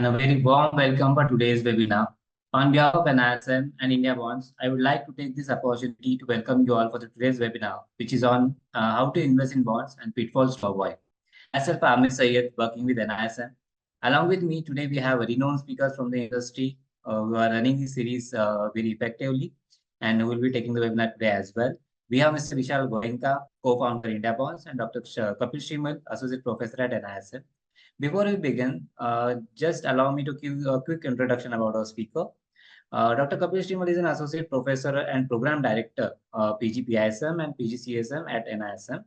and a very warm welcome for today's webinar. On behalf of NISM and IndiaBonds, I would like to take this opportunity to welcome you all for today's webinar, which is on how to invest in bonds and pitfalls to avoid. Myself, Amir Sayed, working with NISM. Along with me today, we have renowned speakers from the industry who are running this series very effectively and who will be taking the webinar today as well. We have Mr. Vishal Goenka, co-founder IndiaBonds, and Dr. Kapil Shrimal, associate professor at NISM. Before we begin, just allow me to give a quick introduction about our speaker. Dr. Kapil Shrimal is an associate professor and program director, PGPISM and PGCSM at NISM.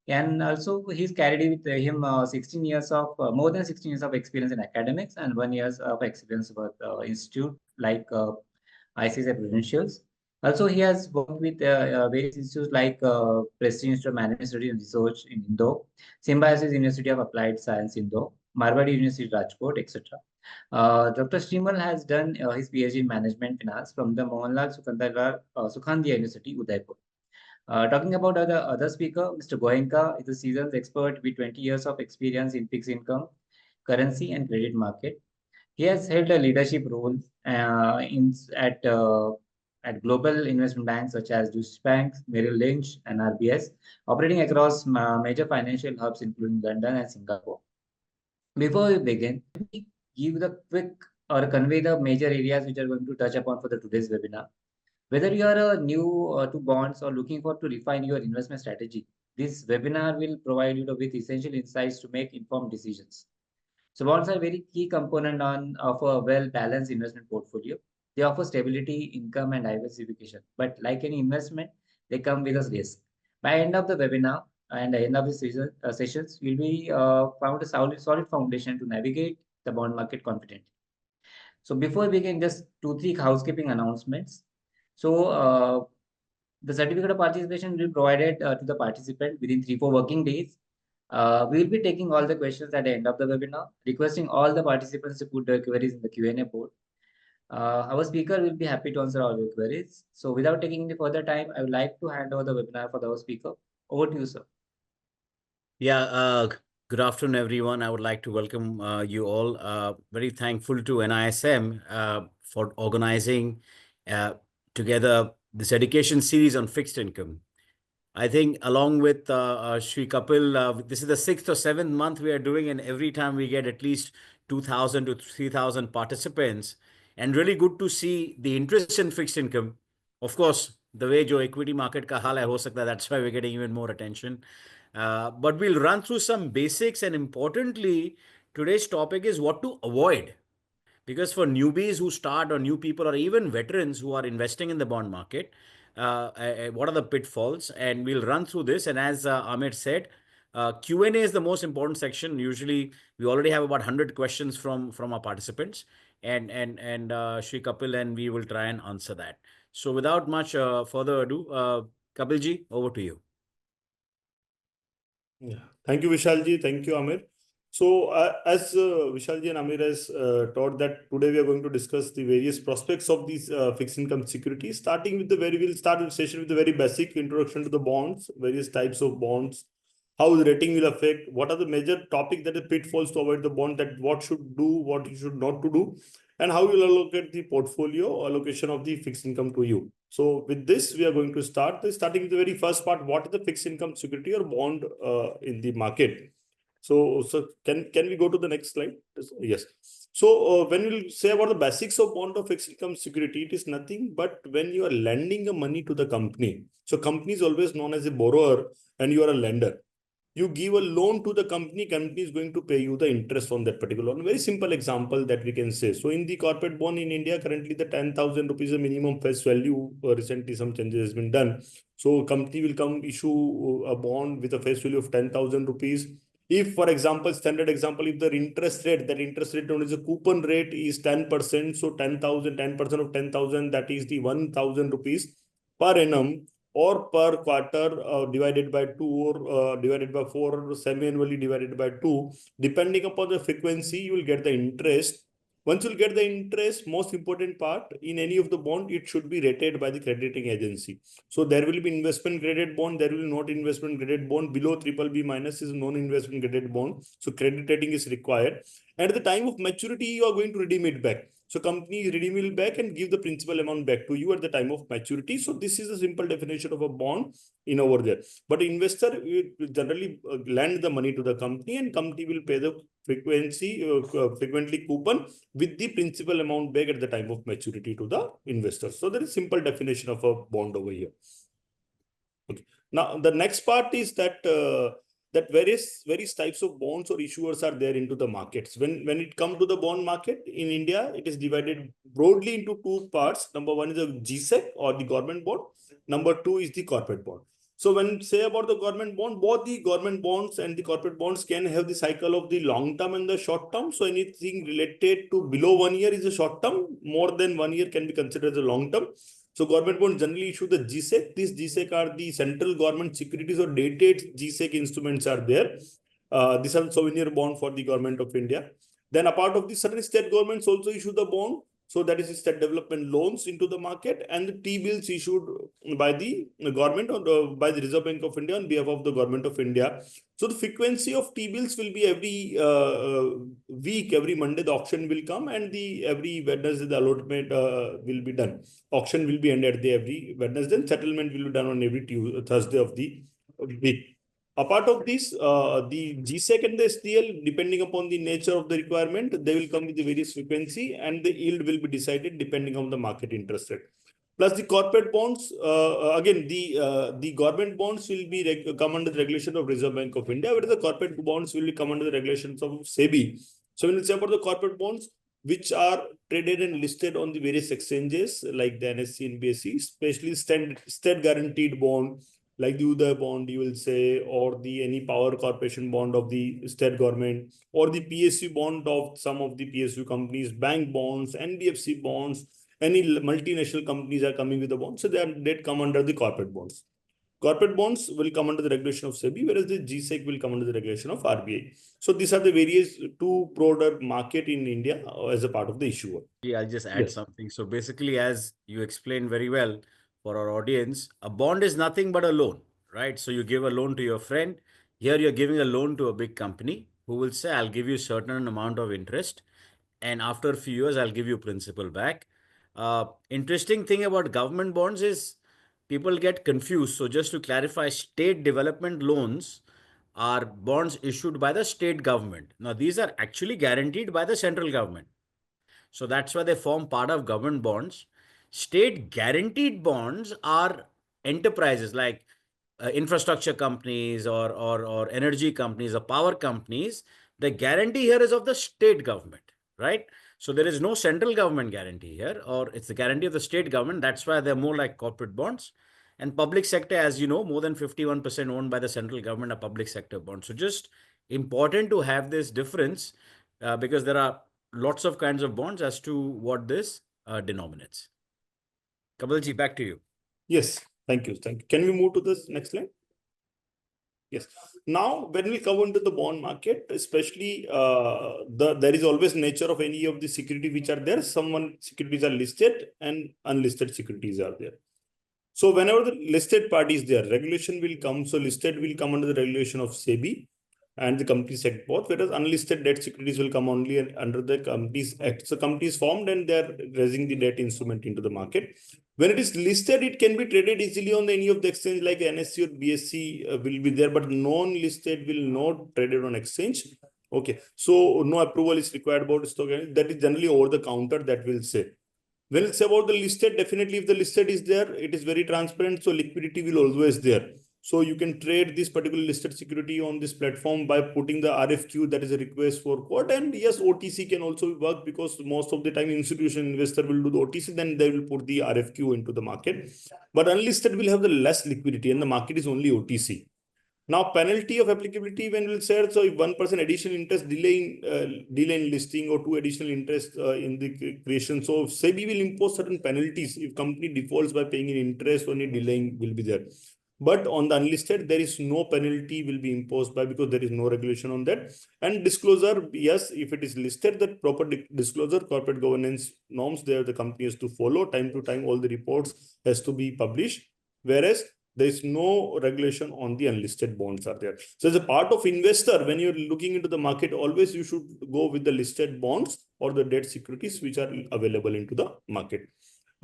And also he's carried with him 16 years of, more than 16 years of experience in academics and 1 year of experience with institute like ICSI Prudentials. Also, he has worked with various institutes like Prestige Institute of Management Studies and Research in Indore, Symbiosis University of Applied Science Indore, Marwadi University Rajkot, etc. Dr. Shrimal has done his PhD in Management Finance from the Mohanlal Sukhandia University, Udaipur. Talking about other speaker, Mr. Goenka is a seasoned expert with 20 years of experience in fixed income, currency, and credit market. He has held a leadership role at global investment banks such as Deutsche Bank, Merrill Lynch, and RBS, operating across major financial hubs including London and Singapore. Before we begin, let me give the quick or convey the major areas which are going to touch upon for today's webinar. Whether you are new to bonds or looking for to refine your investment strategy, this webinar will provide you with essential insights to make informed decisions. So bonds are a very key component of a well-balanced investment portfolio. They offer stability, income, and diversification. But like any investment, they come with a risk. By end of the webinar and the end of the sessions, you'll be found a solid foundation to navigate the bond market confidently. So before we begin, just 2-3 housekeeping announcements. So the certificate of participation will be provided to the participant within 3-4 working days. We will be taking all the questions at the end of the webinar, requesting all the participants to put their queries in the Q&A board. Our speaker will be happy to answer all your queries. So without taking any further time, I would like to hand over the webinar for our speaker. Over to you, sir. Yeah, good afternoon, everyone. I would like to welcome you all. Very thankful to NISM for organizing together this education series on fixed income. I think along with Shri Kapil, this is the 6th or 7th month we are doing, and every time we get at least 2,000 to 3,000 participants. And really good to see the interest in fixed income. Of course, the way jo equity market ka hal hai ho sakta, that's why we're getting even more attention. But we'll run through some basics, and importantly, today's topic is what to avoid. Because for newbies who start, or new people, or even veterans who are investing in the bond market, what are the pitfalls? And we'll run through this. And as Amir said, Q&A is the most important section. Usually, we already have about 100 questions from our participants. And Shri Kapil and we will try and answer that. So without much further ado, Kapilji, over to you. Yeah. Thank you, Vishalji. Thank you, Amir. So as Vishalji and Amir has taught that today we are going to discuss the various prospects of these fixed income securities, starting with we'll start the session with the very basic introduction to the bonds, various types of bonds, how the rating will affect, what are the major topics that are pitfalls to avoid the bond, that what should do, what you should not to do, and how you will allocate the portfolio allocation of the fixed income to you. So with this, we are going to start starting with the very first part. What is the fixed income security or bond in the market? So can we go to the next slide? Yes. So when we'll say about the basics of bond or fixed income security, it is nothing but when you are lending a money to the company. So company is always known as a borrower and you are a lender. You give a loan to the company is going to pay you the interest on that particular loan. Very simple example that we can say. So in the corporate bond in India, currently the 10,000 rupees is minimum face value. Recently some changes has been done. So company will come issue a bond with a face value of 10,000 rupees. If, for example, standard example, if the interest rate known as a coupon rate is 10%, so 10% of 10,000, that is the 1,000 rupees per annum, or per quarter divided by 2, or divided by 4, or semi-annually divided by 2, depending upon the frequency, you will get the interest Once you'll get the interest, most important part in any of the bond, it should be rated by the credit rating agency. So there will be investment graded bond, there will be not investment graded bond. Below BBB minus is non-investment graded bond. So credit rating is required. And at the time of maturity, you are going to redeem it back. So company redeem it back and give the principal amount back to you at the time of maturity. So this is a simple definition of a bond in over there. But investor will generally lend the money to the company, and company will pay the frequently coupon with the principal amount back at the time of maturity to the investor. So there is simple definition of a bond over here. Okay. Now the next part is that that various types of bonds or issuers are there into the markets. When it comes to the bond market in India, it is divided broadly into two parts. Number one is the GSEC or the government bond. Number two is the corporate bond. So when say about the government bond, both the government bonds and the corporate bonds can have the cycle of the long term and the short term. So anything related to below 1 year is a short term. More than 1 year can be considered as a long term. So government bonds generally issue the GSEC. These GSEC are the central government securities or dated GSEC instruments are there. These are souvenir bond for the government of India. Then a part of the certain state governments also issue the bond. So that is state development loans into the market, and the T-bills issued by the government or by the Reserve Bank of India on behalf of the government of India. So the frequency of T-bills will be every week, every Monday the auction will come, and every Wednesday the allotment will be done. Auction will be ended every Wednesday, and settlement will be done on every Thursday of the week. Apart of this, the GSEC and the STL, depending upon the nature of the requirement, they will come with the various frequency, and the yield will be decided depending on the market interest rate. Plus the corporate bonds, again, the government bonds will be come under the regulation of Reserve Bank of India, whereas the corporate bonds will come under the regulations of SEBI. So when we say about the corporate bonds, which are traded and listed on the various exchanges like the NSE and BSE, especially state guaranteed bond, like the Uday bond, you will say, or the any power corporation bond of the state government, or the PSU bond of some of the PSU companies, bank bonds, NBFC bonds, any multinational companies are coming with the bonds. So they come under the corporate bonds. Corporate bonds will come under the regulation of SEBI, whereas the GSEC will come under the regulation of RBI. So these are the various two broader market in India as a part of the issuer. Yeah, I'll just add something. So basically, as you explained very well for our audience, a bond is nothing but a loan, right? So you give a loan to your friend. Here you're giving a loan to a big company who will say, I'll give you a certain amount of interest, and after a few years, I'll give you principal back. Interesting thing about government bonds is people get confused. So just to clarify, state development loans are bonds issued by the state government. Now, these are actually guaranteed by the central government. So that's why they form part of government bonds. State guaranteed bonds are enterprises like infrastructure companies or energy companies or power companies. The guarantee here is of the state government, right? So there is no central government guarantee here, or it's the guarantee of the state government. That's why they're more like corporate bonds. And public sector, as you know, more than 51% owned by the central government are public sector bonds. So just important to have this difference because there are lots of kinds of bonds as to what this denominates. Kapilji, back to you. Yes, thank you. Thank you. Can we move to this next slide? Yes. Now, when we come into the bond market, especially there is always nature of any of the security which are there. Some securities are listed and unlisted securities are there. So whenever the listed party is there, regulation will come. So listed will come under the regulation of SEBI and the Companies Act both, whereas unlisted debt securities will come only under the Companies Act. So company is formed and they are raising the debt instrument into the market. When it is listed, it can be traded easily on any of the exchange like NSE or BSE will be there, but non-listed will not traded on exchange. Okay, so no approval is required about stock. That is generally over the counter that will say. When it's about the listed, definitely if the listed is there, it is very transparent. So liquidity will always there. So you can trade this particular listed security on this platform by putting the RFQ, that is a request for quote. And yes, OTC can also work because most of the time institutional investor will do the OTC, then they will put the RFQ into the market. But unlisted will have the less liquidity and the market is only OTC. Now, penalty of applicability when we'll say, so if 1% additional interest delay in listing or 2 additional interest in the creation. So SEBI will impose certain penalties if company defaults by paying an interest or any delaying will be there. But on the unlisted, there is no penalty will be imposed by, because there is no regulation on that. And disclosure, yes, if it is listed, that proper disclosure, corporate governance norms there, the company has to follow time to time, all the reports has to be published. Whereas there is no regulation on the unlisted bonds are there. So as a part of investor, when you're looking into the market, always you should go with the listed bonds or the debt securities which are available into the market.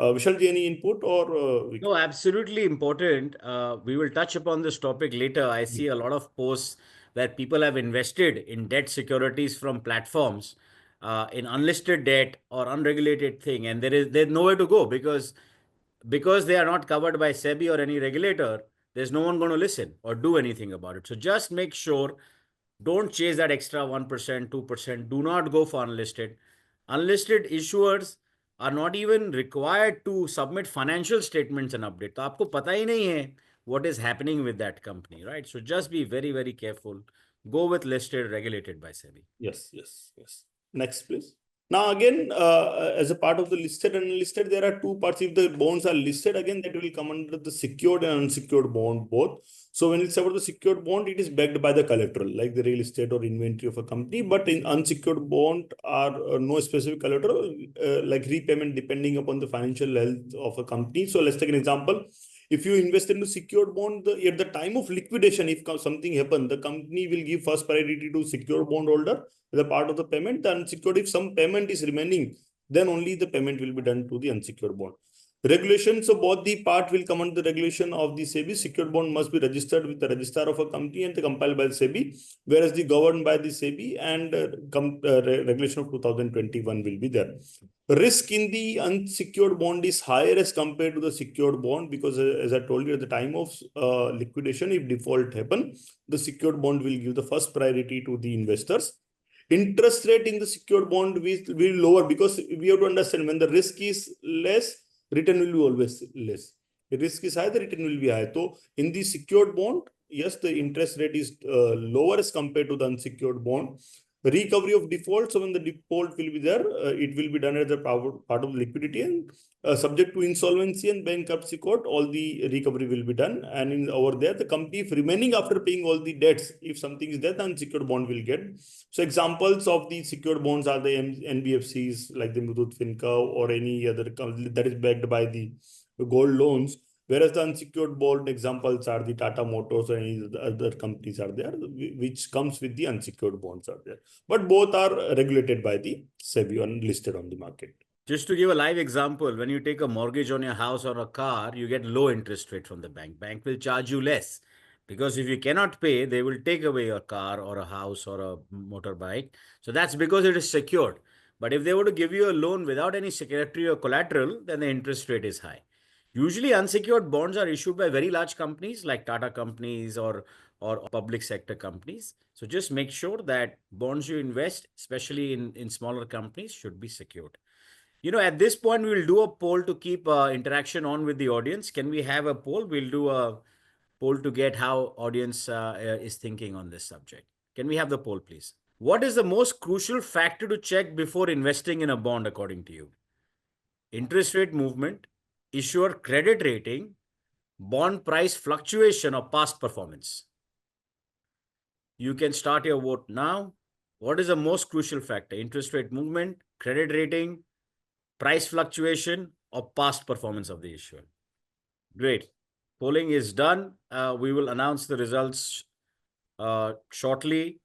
Vishal, any input or? No, absolutely important. We will touch upon this topic later. I see a lot of posts where people have invested in debt securities from platforms in unlisted debt or unregulated thing, and there's nowhere to go because they are not covered by SEBI or any regulator. There's no one going to listen or do anything about it. So just make sure, don't chase that extra 1%, 2%. Do not go for unlisted. Unlisted issuers are not even required to submit financial statements and update. तो आपको पता ही नहीं है what is happening with that company, right? So just be very, very careful. Go with listed, regulated by SEBI. Yes, yes, yes. Next, please. Now, again, as a part of the listed and unlisted, there are two parts. If the bonds are listed, again, that will come under the secured and unsecured bond both. So when it's about the secured bond, it is backed by the collateral, like the real estate or inventory of a company. But in unsecured bond are no specific collateral, like repayment depending upon the financial health of a company. So let's take an example. If you invest into secured bond, at the time of liquidation, if something happens, the company will give first priority to secured bond holder as a part of the payment. The unsecured, if some payment is remaining, then only the payment will be done to the unsecured bond. Regulations of both the part will come under the regulation of the SEBI. Secured bond must be registered with the registrar of a company and compiled by the SEBI, whereas the governed by the SEBI and regulation of 2021 will be there. Risk in the unsecured bond is higher as compared to the secured bond because, as I told you, at the time of liquidation, if default happen, the secured bond will give the first priority to the investors. Interest rate in the secured bond will lower because we have to understand when the risk is less, return will be always less. The risk is high, the return will be high. So in the secured bond, yes, the interest rate is lower as compared to the unsecured bond. Recovery of default, so when the default will be there, it will be done as a part of liquidity and subject to insolvency and bankruptcy court, all the recovery will be done. And over there, the company, if remaining after paying all the debts, if something is there, the unsecured bond will get. So examples of the secured bonds are the NBFCs like the Muthoot Finca or any other company that is backed by the gold loans. Whereas the unsecured bond examples are the Tata Motors or any other companies are there, which comes with the unsecured bonds are there. But both are regulated by the SEBI and listed on the market. Just to give a live example, when you take a mortgage on your house or a car, you get low interest rate from the bank. Bank will charge you less because if you cannot pay, they will take away your car or a house or a motorbike. So that's because it is secured. But if they were to give you a loan without any security or collateral, then the interest rate is high. Usually unsecured bonds are issued by very large companies like Tata companies or public sector companies. So just make sure that bonds you invest, especially in smaller companies, should be secured. You know, at this point, we will do a poll to keep interaction on with the audience. Can we have a poll? We'll do a poll to get how audience is thinking on this subject. Can we have the poll, please? What is the most crucial factor to check before investing in a bond, according to you? Interest rate movement, issuer credit rating, bond price fluctuation, or past performance? You can start your vote now. What is the most crucial factor? Interest rate movement, credit rating, price fluctuation, or past performance of the issuer? Great. Polling is done. We will announce the results shortly.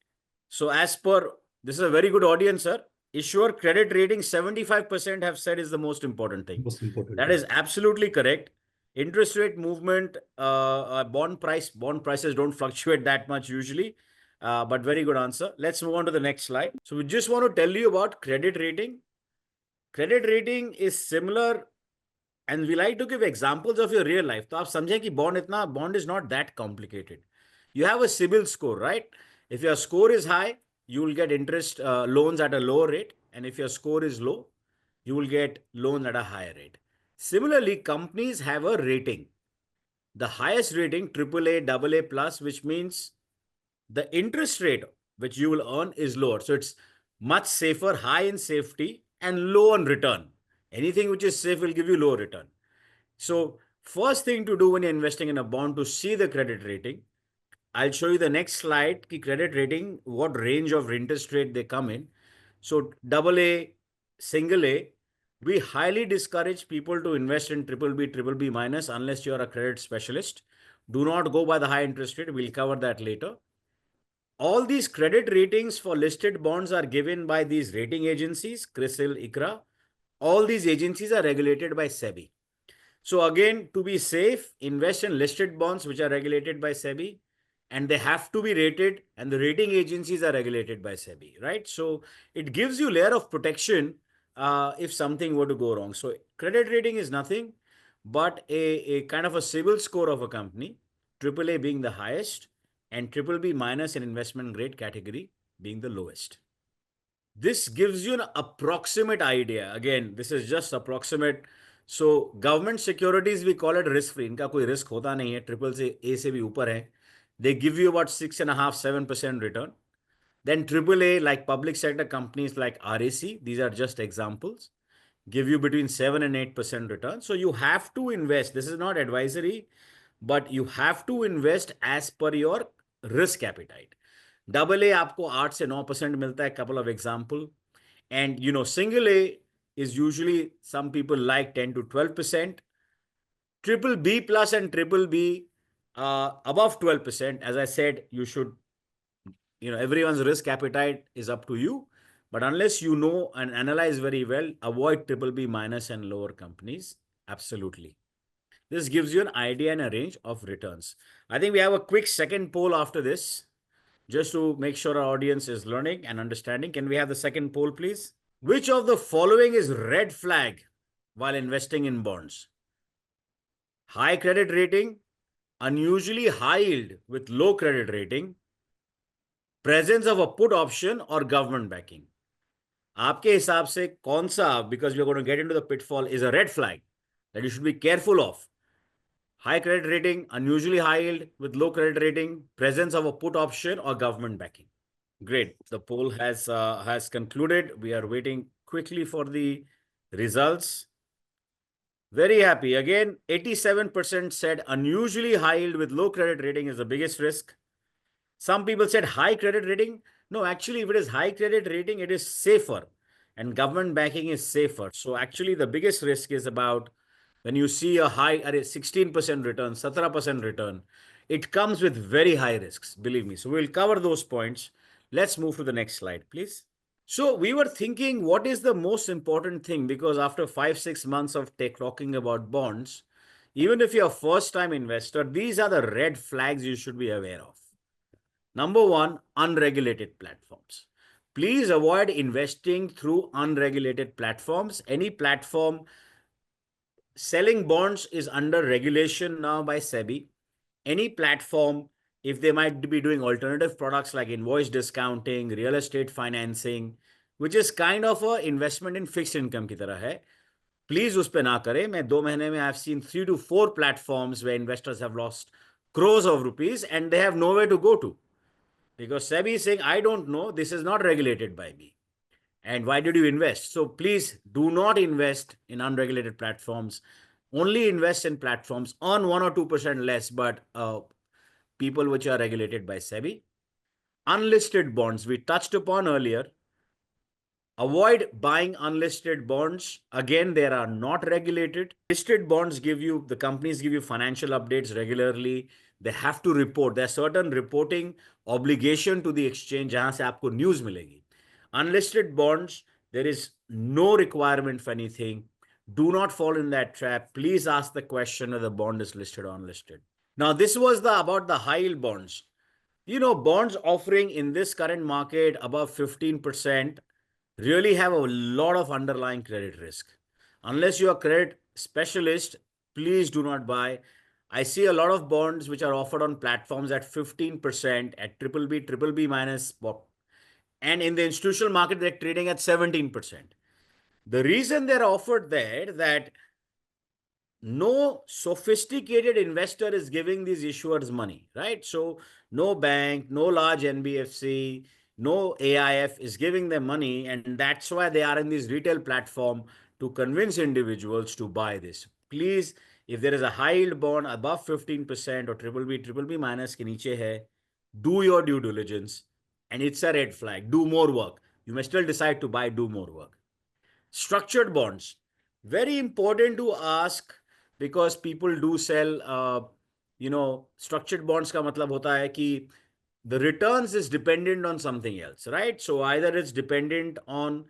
So as per, this is a very good audience, sir. Issuer credit rating, 75% have said is the most important thing. Most important. That is absolutely correct. Interest rate movement, bond prices don't fluctuate that much usually, but very good answer. Let's move on to the next slide. So we just want to tell you about credit rating. Credit rating is similar, and we like to give examples of your real life. So, आप समझें कि bond is not that complicated. You have a CIBIL score, right? If your score is high, you will get interest loans at a lower rate, and if your score is low, you will get loans at a higher rate. Similarly, companies have a rating. The highest rating, AAA, AA plus, which means the interest rate which you will earn is lower. So it's much safer, high in safety, and low on return. Anything which is safe will give you low return. So First thing to do when you're investing in a bond to see the credit rating. I'll show you the next slide, ki credit rating, what range of interest rate they come in. So AA, single A, we highly discourage people to invest in BBB minus unless you're a credit specialist. Do not go by the high interest rate. We'll cover that later. All these credit ratings for listed bonds are given by these rating agencies, CRISIL, ICRA. All these agencies are regulated by SEBI. So again, to be safe, invest in listed bonds which are regulated by SEBI, and they have to be rated, and the rating agencies are regulated by SEBI, right? So it gives you a layer of protection if something were to go wrong. So credit rating is nothing but a kind of a CIBIL score of a company, AAA being the highest and BBB minus in investment grade category being the lowest. This gives you an approximate idea. Again, this is just approximate. So government securities, we call it risk free. इनका कोई risk होता नहीं है. Triple A से भी ऊपर है. They give you about 6.5, 7% return. Then AAA, like public sector companies like RAC, these are just examples, give you between 7 and 8% return. So you have to invest. This is not advisory, but you have to invest as per your risk appetite. AA आपको 8 से 9% मिलता है, couple of example. And you know, single A is usually some people like 10 to 12%. BBB plus and BBB above 12%. As I said, you should, you know, everyone's risk appetite is up to you. But unless you know and analyze very well, avoid BBB minus and lower companies. Absolutely. This gives you an idea and a range of returns. I think we have a quick second poll after this, just to make sure our audience is learning and understanding. Can we have the second poll, please? Which of the following is red flag while investing in bonds? High credit rating, unusually high yield with low credit rating, presence of a put option, or government backing. आपके हिसाब से कौन सा, because we are going to get into the pitfall, is a red flag that you should be careful of? High credit rating, unusually high yield with low credit rating, presence of a put option, or government backing. Great. The poll has concluded. We are waiting quickly for the results. Very happy. Again, 87% said unusually high yield with low credit rating is the biggest risk. Some people said high credit rating. No, actually, if it is high credit rating, it is safer. And government backing is safer. So actually, the biggest risk is about when you see a high, 16% return, 17% return, it comes with very high risks, believe me. So we'll cover those points. Let's move to the next slide, please. So we were thinking, what is the most important thing? Because after 5-6 months of talking about bonds, even if you're a first-time investor, these are the red flags you should be aware of. Number one, unregulated platforms. Please avoid investing through unregulated platforms. Any platform selling bonds is under regulation now by SEBI. Any platform, if they might be doing alternative products like invoice discounting, real estate financing, which is kind of a investment in fixed income की तरह है, please उस पे ना करें. मैं 2 महीने में I've seen 3 to 4 platforms where investors have lost crores of rupees and they have nowhere to go to. Because SEBI is saying, I don't know, this is not regulated by me. And why did you invest? So please do not invest in unregulated platforms. Only invest in platforms, earn 1 or 2% less, but people which are regulated by SEBI. Unlisted bonds, we touched upon earlier. Avoid buying unlisted bonds. Again, they are not regulated. Listed bonds give you, the companies give you financial updates regularly. They have to report. There are certain reporting obligation to the exchange जहां से आपको news मिलेगी. Unlisted bonds, there is no requirement for anything. Do not fall in that trap. Please ask the question whether the bond is listed or unlisted. Now, this was about the high yield bonds. You know, bonds offering in this current market above 15% really have a lot of underlying credit risk. Unless you are a credit specialist, please do not buy. I see a lot of bonds which are offered on platforms at 15%, at BBB minus, and in the institutional market, they're trading at 17%. The reason they're offered there that no sophisticated investor is giving these issuers money, right? So no bank, no large NBFC, no AIF is giving them money, and that's why they are in this retail platform to convince individuals to buy this. Please, if there is a high yield bond above 15% or triple B minus के नीचे है, do your due diligence, and it's a red flag. Do more work. You may still decide to buy, do more work. Structured bonds, very important to ask, because people do sell, structured bonds का मतलब होता है कि the returns is dependent on something else, right? So either it's dependent on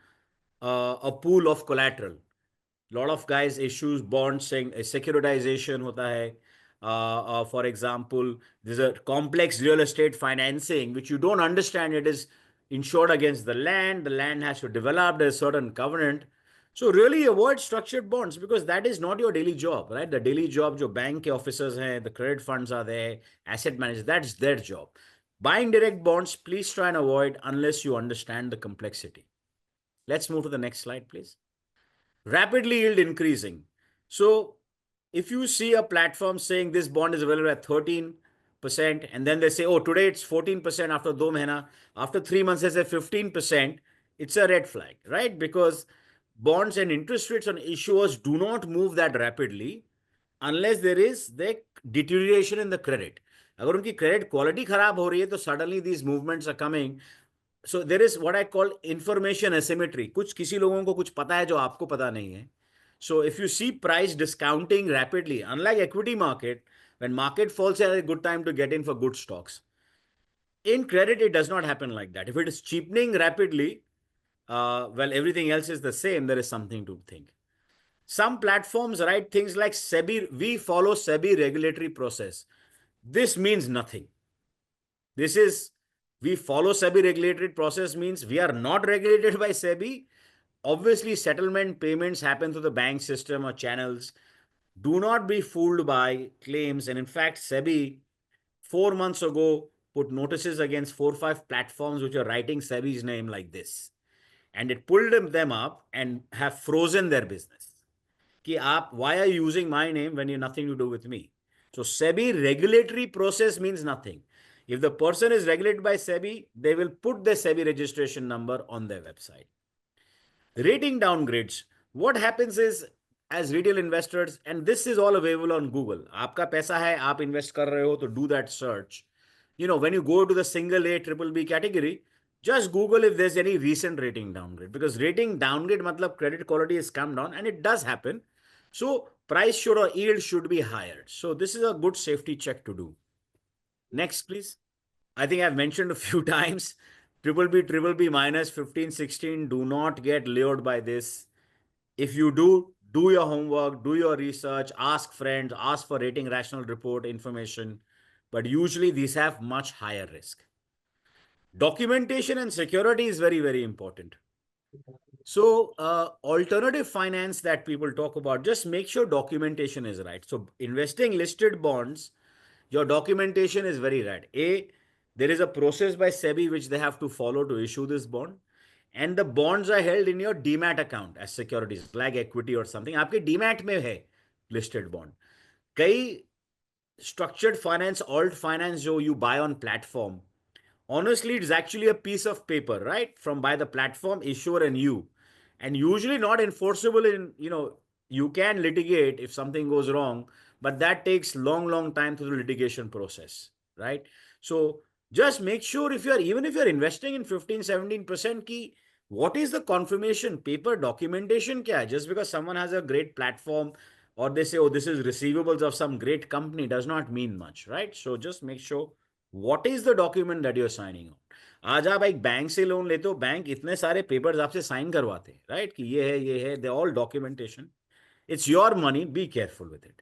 a pool of collateral. Lot of guys issues bonds saying a securitization hota hai. For example, there's a complex real estate financing which you don't understand. It is insured against the land has to develop, there's a certain covenant. So really avoid structured bonds, because that is not your daily job, right? The daily job jo bank ke officers hai, the credit funds are there, asset managers, that's their job. Buying direct bonds, please try and avoid unless you understand the complexity. Let's move to the next slide, please. Rapidly yield increasing. So if you see a platform saying this bond is available at 13%, and then they say, oh, today it's 14% after 2 months, after 3 months they say 15%, it's a red flag, right? Because bonds and interest rates on issuers do not move that rapidly unless there is the deterioration in the credit. अगर उनकी credit quality खराब हो रही है तो suddenly these movements are coming. So there is what I call information asymmetry. कुछ किसी लोगों को कुछ पता है जो आपको पता नहीं है. So if you see price discounting rapidly, unlike equity market, when market falls, it's a good time to get in for good stocks. In credit, it does not happen like that. If it is cheapening rapidly, well, everything else is the same, there is something to think. Some platforms write things like SEBI, we follow SEBI regulatory process. This means nothing. We follow SEBI regulatory process means we are not regulated by SEBI. Obviously, settlement payments happen through the bank system or channels. Do not be fooled by claims. And in fact, SEBI 4 months ago put notices against 4 or 5 platforms which are writing SEBI's name like this. And it pulled them up and have frozen their business. Why are you using my name when you have nothing to do with me? So SEBI regulatory process means nothing. If the person is regulated by SEBI, they will put the SEBI registration number on their website. Rating downgrades. What happens is, as retail investors, and this is all available on Google. आपका पैसा है, आप invest कर रहे हो, तो do that search. When you go to the single A, triple B category, just Google if there's any recent rating downgrade, because rating downgrade matlab credit quality has come down, and it does happen. So price should or yield should be higher. So this is a good safety check to do. Next, please. I think I've mentioned a few times, triple B minus 15, 16, do not get lured by this. If you do your homework, do your research, ask friends, ask for rating rational report information. But usually these have much higher risk. Documentation and security is very, very important. So alternative finance that people talk about, just make sure documentation is right. So investing listed bonds, your documentation is very right. There is a process by SEBI which they have to follow to issue this bond. And the bonds are held in your demat account as securities, like equity or something. आपके demat में है listed bond. कई structured finance, alt finance जो you buy on platform, honestly, it's actually a piece of paper, right? From by the platform, issuer and you. And usually not enforceable in, you can litigate if something goes wrong, but that takes long time through the litigation process, right? So just make sure even if you're investing in 15, 17% key, what is the confirmation paper documentation kya? Just because someone has a great platform or they say, oh, this is receivables of some great company does not mean much, right? So just make sure what is the document that you're signing on. आज आप एक bank से loan लेते हो, bank इतने सारे papers आपसे sign करवाते हैं, राइट? कि ये है, they all documentation. It's your money, be careful with it.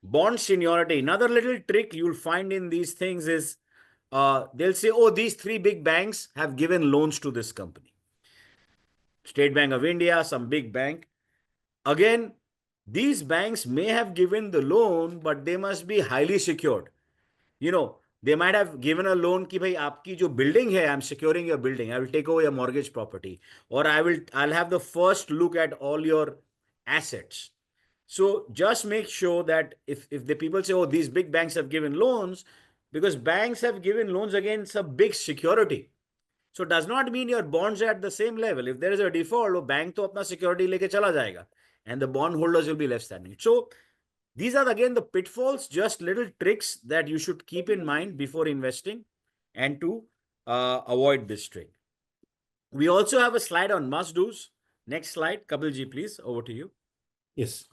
Bond seniority. Another little trick you'll find in these things is they'll say, oh, these 3 big banks have given loans to this company. State Bank of India, some big bank. Again, these banks may have given the loan, but they must be highly secured. They might have given a loan ki bhai aapki jo building hai, I'm securing your building. I will take over your mortgage property, or I'll have the first look at all your assets. So just make sure that if the people say, oh, these big banks have given loans, because banks have given loans against a big security. So it does not mean your bonds are at the same level. If there is a default, bank to apna security leke chala jayega, and the bond holders will be left standing. So These are again the pitfalls, just little tricks that you should keep in mind before investing and to avoid this trick. We also have a slide on must-dos. Next slide, Kapil ji, please, over to you. Yes.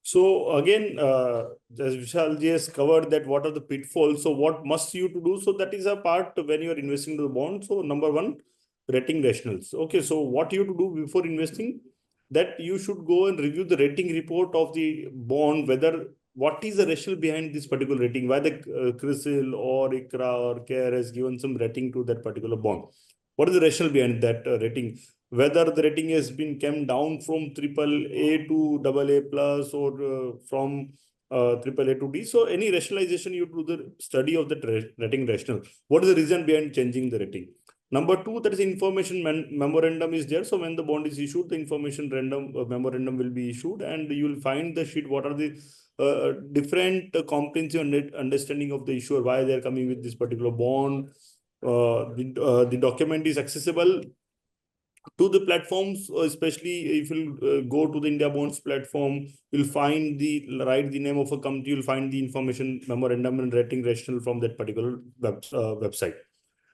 So again, as Vishal ji has covered that what are the pitfalls. So what must you to do? So that is a part when you are investing to the bond. So number one, rating rationals. Okay, so what you have to do before investing, that you should go and review the rating report of the bond, whether what is the rationale behind this particular rating, why the CRISIL or ICRA or CARE has given some rating to that particular bond. What is the rationale behind that rating? Whether the rating has been came down from AAA to AA plus or from AAA to D. So any rationalization, you do the study of the rating rationale. What is the reason behind changing the rating? Number two, that is information memorandum is there. So when the bond is issued, the information memorandum will be issued, and you will find the sheet. What are the different comprehensive understanding of the issuer, why they are coming with this particular bond. The document is accessible to the platforms, especially if you go to the IndiaBonds platform, you'll find write the name of a company, you'll find the information memorandum and rating rationale from that particular website.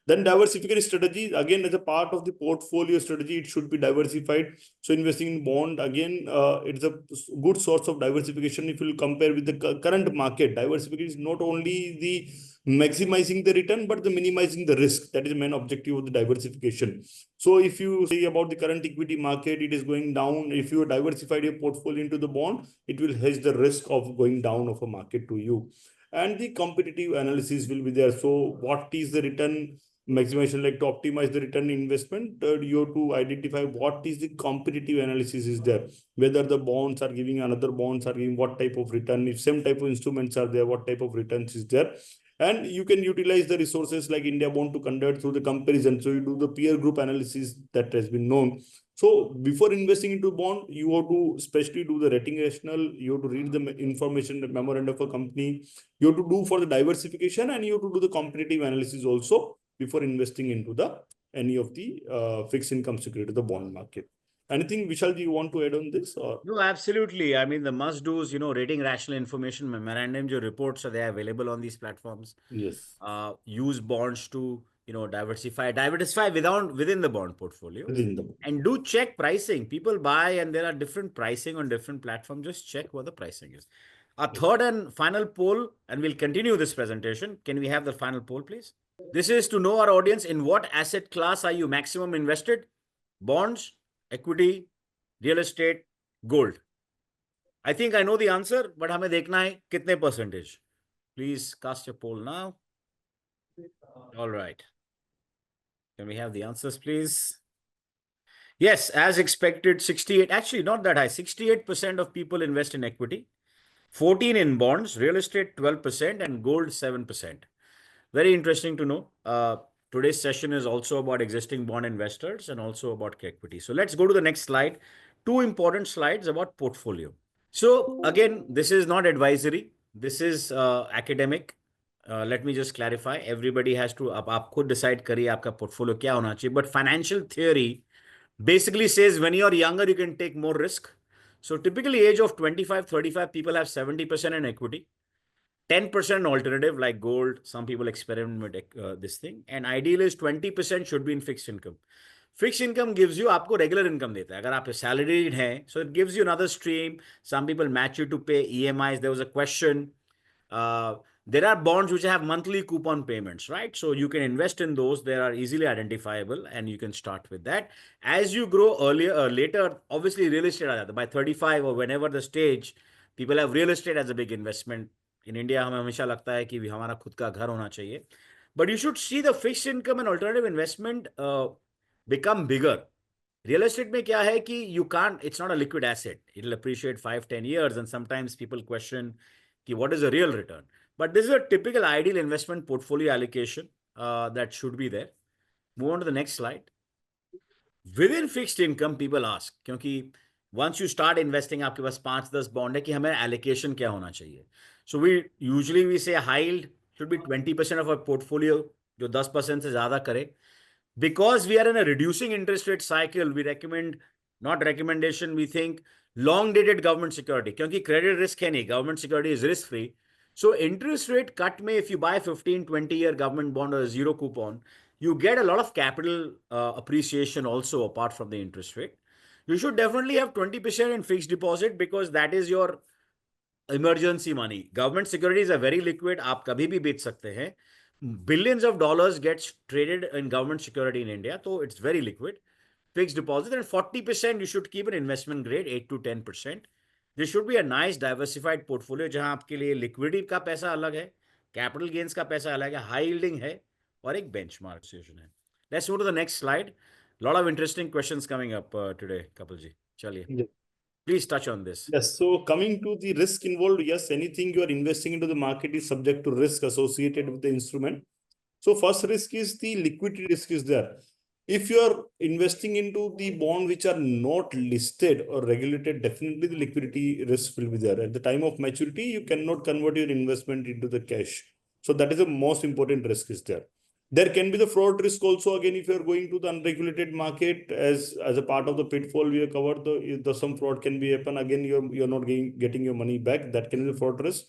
Then diversification strategy, again, as a part of the portfolio strategy, it should be diversified. So investing in bond, again, it's a good source of diversification. If you compare with the current market, diversification is not only the maximizing the return, but the minimizing the risk. That is the main objective of the diversification. So if you say about the current equity market, it is going down. If you diversified your portfolio into the bond, it will hedge the risk of going down of a market to you. And the competitive analysis will be there. So what is the return maximization, like to optimize the return investment, you have to identify what is the competitive analysis is there, whether the bonds are giving, another bonds are giving what type of return, if same type of instruments are there, what type of returns is there. And you can utilize the resources like IndiaBond to conduct through the comparison. So you do the peer group analysis that has been known. So before investing into bond, you have to especially do the rating rationale, you have to read the information, the memorandum of a company, you have to do for the diversification, and you have to do the competitive analysis also before investing into any of the fixed income security, the bond market. Anything, Vishal, do you want to add on this? Or? No, absolutely. I mean, the must-dos, rating rational information memorandum, your reports are there available on these platforms. Yes. Use bonds to, diversify within the bond portfolio. And do check pricing. People buy and there are different pricing on different platforms. Just check what the pricing is. Our third and final poll, and we'll continue this presentation. Can we have the final poll, please? This is to know our audience, in what asset class are you maximum invested? Bonds, equity, real estate, gold. I think I know the answer, but हमें देखना है कितने percentage. Please cast your poll now. All right. Can we have the answers, please? Yes, as expected, 68, actually not that high, 68% of people invest in equity, 14 in bonds, real estate 12%, and gold 7%. Very interesting to know. Today's session is also about existing bond investors and also about equity. So let's go to the next slide. Two important slides about portfolio. So again, this is not advisory. This is academic. Let me just clarify. Everybody has to, आप खुद decide करिए आपका portfolio क्या होना चाहिए. But financial theory basically says when you're younger, you can take more risk. So typically age of 25, 35, people have 70% in equity. 10% alternative like gold. Some people experiment with this thing. And ideal is 20% should be in fixed income. Fixed income gives you, आपको regular income देता है. अगर आप salaried हैं, so it gives you another stream. Some people match you to pay EMIs. There was a question. There are bonds which have monthly coupon payments, right? So you can invest in those. They are easily identifiable and you can start with that. As you grow later, obviously real estate, by 35 or whenever the stage, people have real estate as a big investment. In India, हमें हमेशा लगता है कि हमारा खुद का घर होना चाहिए. But you should see the fixed income and alternative investment become bigger. Real estate में क्या है कि you can't, it's not a liquid asset. It'll appreciate 5-10 years, and sometimes people question कि what is a real return. But this is a typical ideal investment portfolio allocation that should be there. Move on to the next slide. Within fixed income, people ask, क्योंकि once you start investing, आपके पास 5-10 bond है कि हमें allocation क्या होना चाहिए. So we usually say high yield should be 20% of our portfolio, जो 10% से ज़्यादा करे. Because we are in a reducing interest rate cycle, we recommend not recommendation. We think long-dated government security. Because credit risk है नहीं, government security is risk-free. So interest rate cut में, if you buy 15, 20-year government bond or a zero coupon, you get a lot of capital appreciation also apart from the interest rate. You should definitely have 20% in fixed deposit because that is your emergency money. Government securities are very liquid. आप कभी भी बेच सकते हैं. Billions of dollars gets traded in government security in India. So it's very liquid. Fixed deposit, and 40% you should keep an investment grade, 8 to 10%. This should be a nice diversified portfolio जहां आपके लिए liquidity का पैसा अलग है, capital gains का पैसा अलग है, high yielding है और एक benchmark association है. Let's move to the next slide. Lot of interesting questions coming up today, Kapil ji. Chaliye. Yeah. Please touch on this. Yes. So coming to the risk involved, yes, anything you are investing into the market is subject to risk associated with the instrument. So first risk is the liquidity risk is there. If you are investing into the bond which are not listed or regulated, definitely the liquidity risk will be there. At the time of maturity, you cannot convert your investment into the cash. So that is the most important risk is there. There can be the fraud risk also. Again, if you are going to the unregulated market, as a part of the pitfall we have covered, the some fraud can be happen. Again, you're not getting your money back. That can be the fraud risk.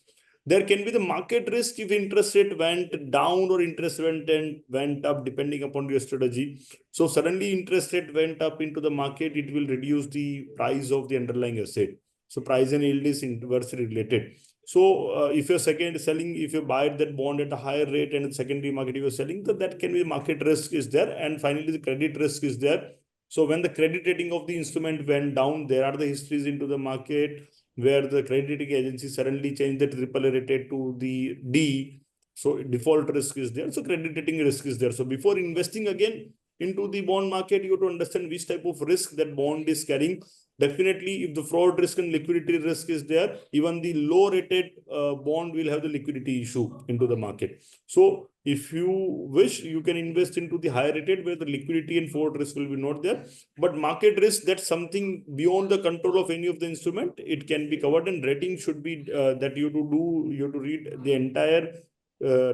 There can be the market risk if interest rate went down or interest went up, depending upon your strategy. So suddenly interest rate went up into the market, it will reduce the price of the underlying asset. So price and yield is inversely related. So if you're selling, if you buy that bond at a higher rate and in secondary market you're selling, that can be market risk is there. And finally, the credit risk is there. So when the credit rating of the instrument went down, there are the histories into the market where the credit rating agency suddenly changed the AAA rated to the D. So default risk is there. So credit rating risk is there. So before investing again into the bond market, you have to understand which type of risk that bond is carrying. Definitely, if the fraud risk and liquidity risk is there, even the low rated bond will have the liquidity issue into the market. So if you wish, you can invest into the higher rated where the liquidity and fraud risk will be not there. But market risk, that's something beyond the control of any of the instrument. It can be covered, and rating should be that you have to read the entire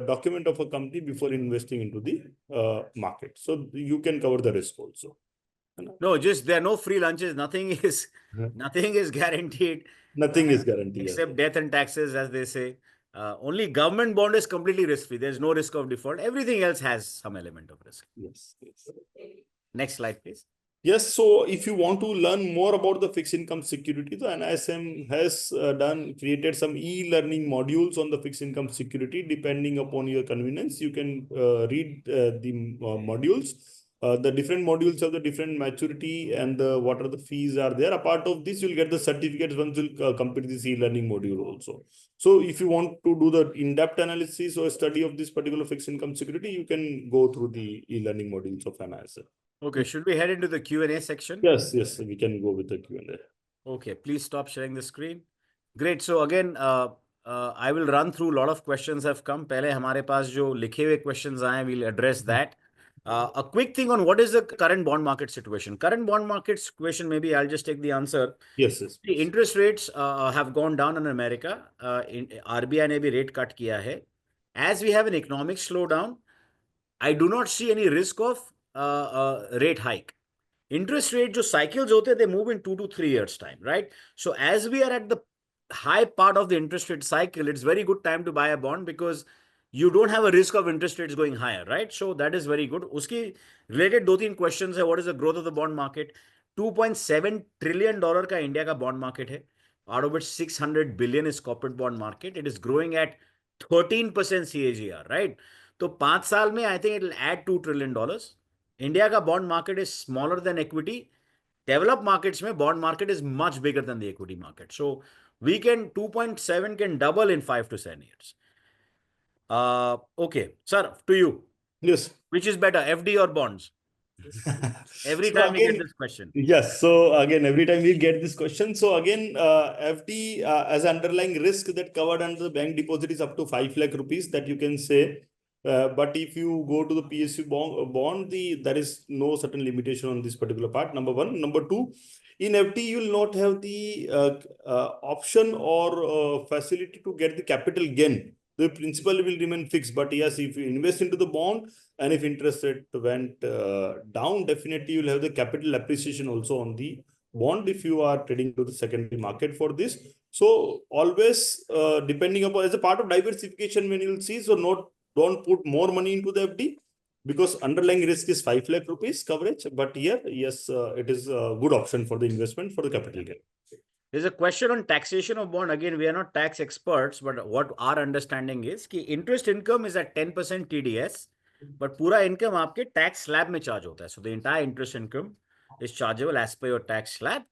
document of a company before investing into the market. So you can cover the risk also. No, just there are no free lunches. Nothing is guaranteed. Nothing is guaranteed. Except death and taxes, as they say. Only government bond is completely risk-free. There's no risk of default. Everything else has some element of risk. Yes. Next slide, please. Yes. So if you want to learn more about the fixed income security, the NISM has created some e-learning modules on the fixed income security. Depending upon your convenience, you can read the modules. The different modules have the different maturity and what are the fees are there. Apart of this, you'll get the certificates once you'll complete this e-learning module also. So if you want to do the in-depth analysis or study of this particular fixed income security, you can go through the e-learning modules of NISM. Okay, should we head into the Q&A section? Yes, we can go with the Q&A. Okay, please stop sharing the screen. Great. So again, I will run through a lot of questions have come. पहले हमारे पास जो लिखे हुए questions आए, we'll address that. A quick thing on what is the current bond market situation. Current bond market situation, maybe I'll just take the answer. Yes. The interest rates have gone down in America. RBI ने भी rate cut किया है. As we have an economic slowdown, I do not see any risk of rate hike. Interest rate जो cycles होते हैं, they move in 2 to 3 years time, right? So as we are at the high part of the interest rate cycle, it's very good time to buy a bond because you don't have a risk of interest rates going higher, right? So that is very good. Uski related 2-3 questions hai. What is the growth of the bond market? $2.7 trillion का India का bond market है. Out of which 600 billion is corporate bond market. It is growing at 13% CAGR, right? So 5 साल में I think it will add $2 trillion. India का bond market is smaller than equity. Developed markets में bond market is much bigger than the equity market. So we can 2.7 can double in 5 to 7 years. Okay, sir, to you. Yes. Which is better, FD or bonds? Every time we get this question. Yes. So again, every time we get this question. So again, FD as underlying risk that covered under the bank deposit is up to 5 lakh rupees that you can say. But if you go to the PSU bond, there is no certain limitation on this particular part. Number one. Number two, in FD, you will not have the option or facility to get the capital gain. The principal will remain fixed. But yes, if you invest into the bond and if interest rate went down, definitely you will have the capital appreciation also on the bond if you are trading to the secondary market for this. So always depending upon as a part of diversification when you'll see, so don't put more money into the FD because underlying risk is 5 lakh rupees coverage. But here, yes, it is a good option for the investment for the capital gain. There's a question on taxation of bond. Again, we are not tax experts, but what our understanding is कि interest income is at 10% TDS, but पूरा income आपके tax slab में charge होता है. So the entire interest income is chargeable as per your tax slab.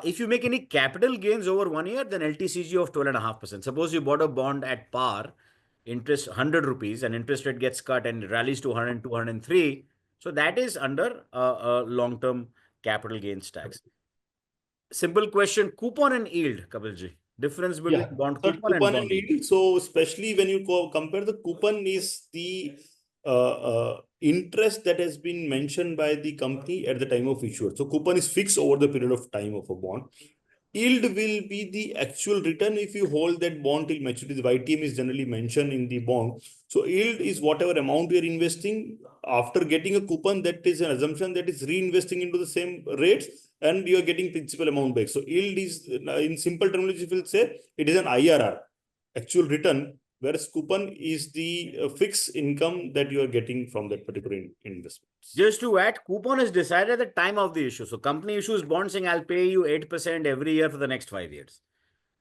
If you make any capital gains over 1 year, then LTCG of 12.5%. Suppose you bought a bond at par, interest 100 rupees, and interest rate gets cut and rallies to 100, 203. So that is under long-term capital gains tax. Simple question, coupon and yield, Kapilji. Difference between bond coupon and bond yield. So especially when you compare, the coupon is the interest that has been mentioned by the company at the time of issue. So coupon is fixed over the period of time of a bond. Yield will be the actual return if you hold that bond till maturity. The YTM is generally mentioned in the bond. So yield is whatever amount you are investing after getting a coupon. That is an assumption that is reinvesting into the same rates and you are getting principal amount back. So yield is, in simple terminology, if we'll say, it is an IRR, actual return, whereas coupon is the fixed income that you are getting from that particular investment. Just to add, coupon is decided at the time of the issue. So company issues bond saying, I'll pay you 8% every year for the next 5 years.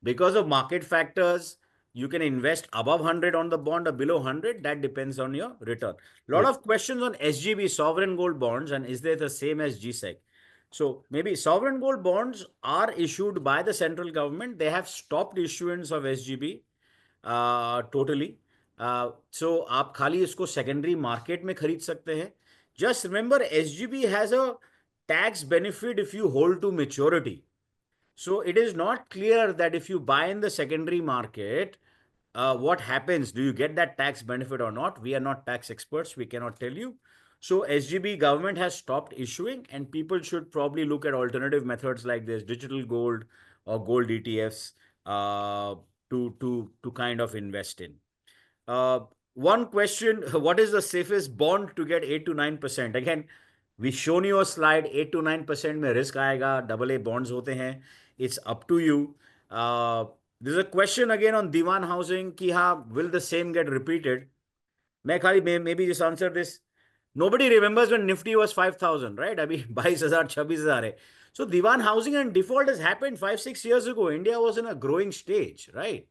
Because of market factors, you can invest above 100 on the bond or below 100. That depends on your return. A lot of questions on SGB, sovereign gold bonds, and is they the same as GSEC? So maybe sovereign gold bonds are issued by the central government. They have stopped issuance of SGB totally. So आप खाली इसको secondary market में खरीद सकते हैं. Just remember, SGB has a tax benefit if you hold to maturity. So it is not clear that if you buy in the secondary market, what happens? Do you get that tax benefit or not? We are not tax experts. We cannot tell you. So SGB government has stopped issuing, and people should probably look at alternative methods like this, digital gold or gold ETFs to kind of invest in. One question, what is the safest bond to get 8 to 9%? Again, we've shown you a slide, 8 to 9% में risk आएगा, AA bonds होते हैं. It's up to you. There's a question again on Diwan housing, कि हाँ, will the same get repeated? Maybe just answer this. Nobody remembers when Nifty was 5,000, right? अभी 22,000, 26,000 है. So Diwan housing and default has happened 5-6 years ago. India was in a growing stage, right?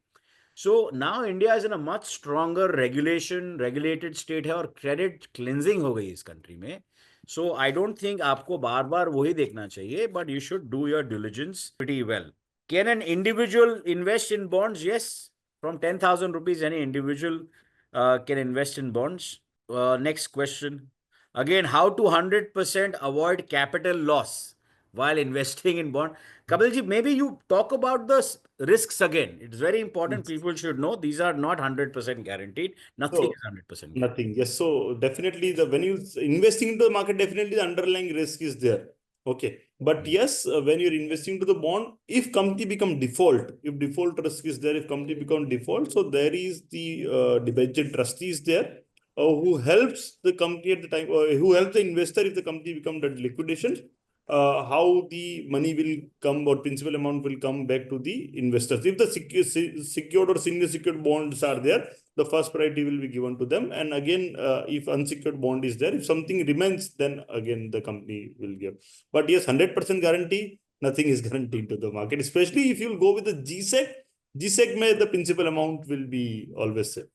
So now India is in a much stronger regulated state है और credit cleansing हो गई इस country में. So I don't think आपको बार-बार वही देखना चाहिए, but you should do your diligence pretty well. Can an individual invest in bonds? Yes, from 10,000 rupees, any individual can invest in bonds. Next question. Again, how to 100% avoid capital loss while investing in bond? Kapilji, maybe you talk about the risks again. It's very important. People should know these are not 100% guaranteed. Nothing is 100% guaranteed. Nothing. Yes. So definitely when you investing into the market, definitely the underlying risk is there. Okay. But yes, when you're investing into the bond, if company become default, if default risk is there, if company become default, so there is the debenture trustees there who helps the company at the time, who helps the investor if the company become the liquidation. How the money will come or principal amount will come back to the investors. If the secured or senior secured bonds are there, the first priority will be given to them. And again, if unsecured bond is there, if something remains, then again the company will give. But yes, 100% guarantee, nothing is guaranteed to the market, especially if you go with the GSEC. GSEC may the principal amount will be always safe.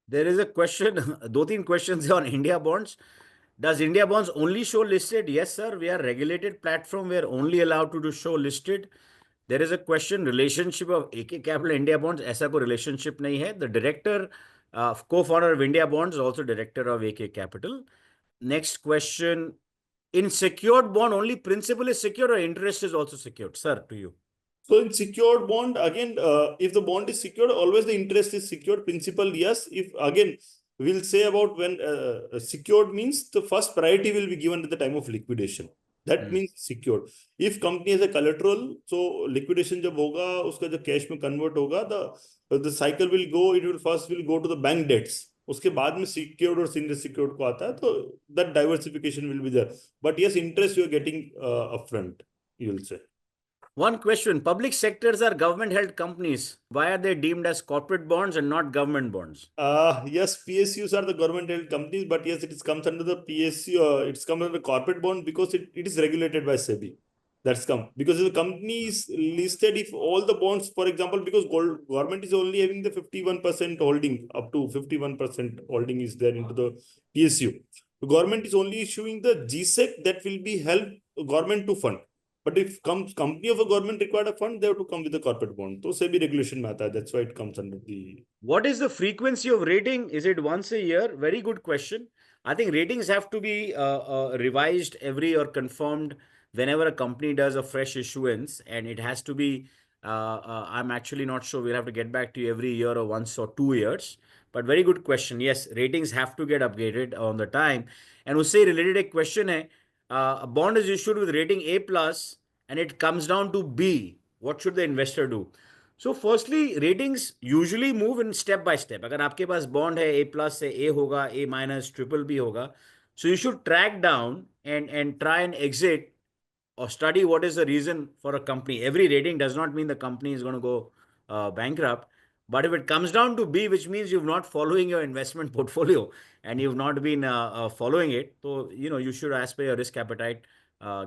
There is a question, 2-3 questions on India bonds. Does India bonds only show listed? Yes, sir. We are a regulated platform. We are only allowed to show listed. There is a question, relationship of 𝐒𝐸𝐞 Capital India bonds. ऐसा कोई relationship नहीं है. The director, co-founder of India bonds, also director of 𝐒𝐸𝐞 Capital. Next question, in secured bond, only principal is secured or interest is also secured? Sir, to you. So in secured bond, again, if the bond is secured, always the interest is secured. Principal, yes. If again, we'll say about when secured means the first priority will be given at the time of liquidation. That means secured. If company has a collateral, so liquidation जब होगा, उसका जो cash में convert होगा, the cycle will go. It will first go to the bank debts. उसके बाद में secured और senior secured को आता है, तो that diversification will be there. But yes, interest you are getting upfront. you'll say. One question, public sectors are government-held companies. Why are they deemed as corporate bonds and not government bonds? Yes, PSUs are the government-held companies, but yes, it comes under the PSU, it's come under the corporate bond because it is regulated by SEBI. That's come. Because if the company is listed, if all the bonds, for example, because government is only having the 51% holding, up to 51% holding is there into the PSU. The government is only issuing the GSEC that will be held government to fund. But if company of a government required a fund, they have to come with a corporate bond. So SEBI regulation mein aata hai. That's why it comes under the. What is the frequency of rating? Is it once a year? Very good question. I think ratings have to be revised every or confirmed whenever a company does a fresh issuance, and it has to be. I'm actually not sure. We'll have to get back to you every year or once or 2 years. But very good question. Yes, ratings have to get upgraded on the time. And usse related a question hai, a bond is issued with rating A plus and it comes down to B. What should the investor do? So firstly, ratings usually move in step by step. अगर आपके पास bond है A plus से A होगा, A minus, triple B होगा. So you should track down and try and exit or study what is the reason for a company. Every rating does not mean the company is going to go bankrupt. But if it comes down to B, which means you're not following your investment portfolio and you've not been following it, so you should, as per your risk appetite,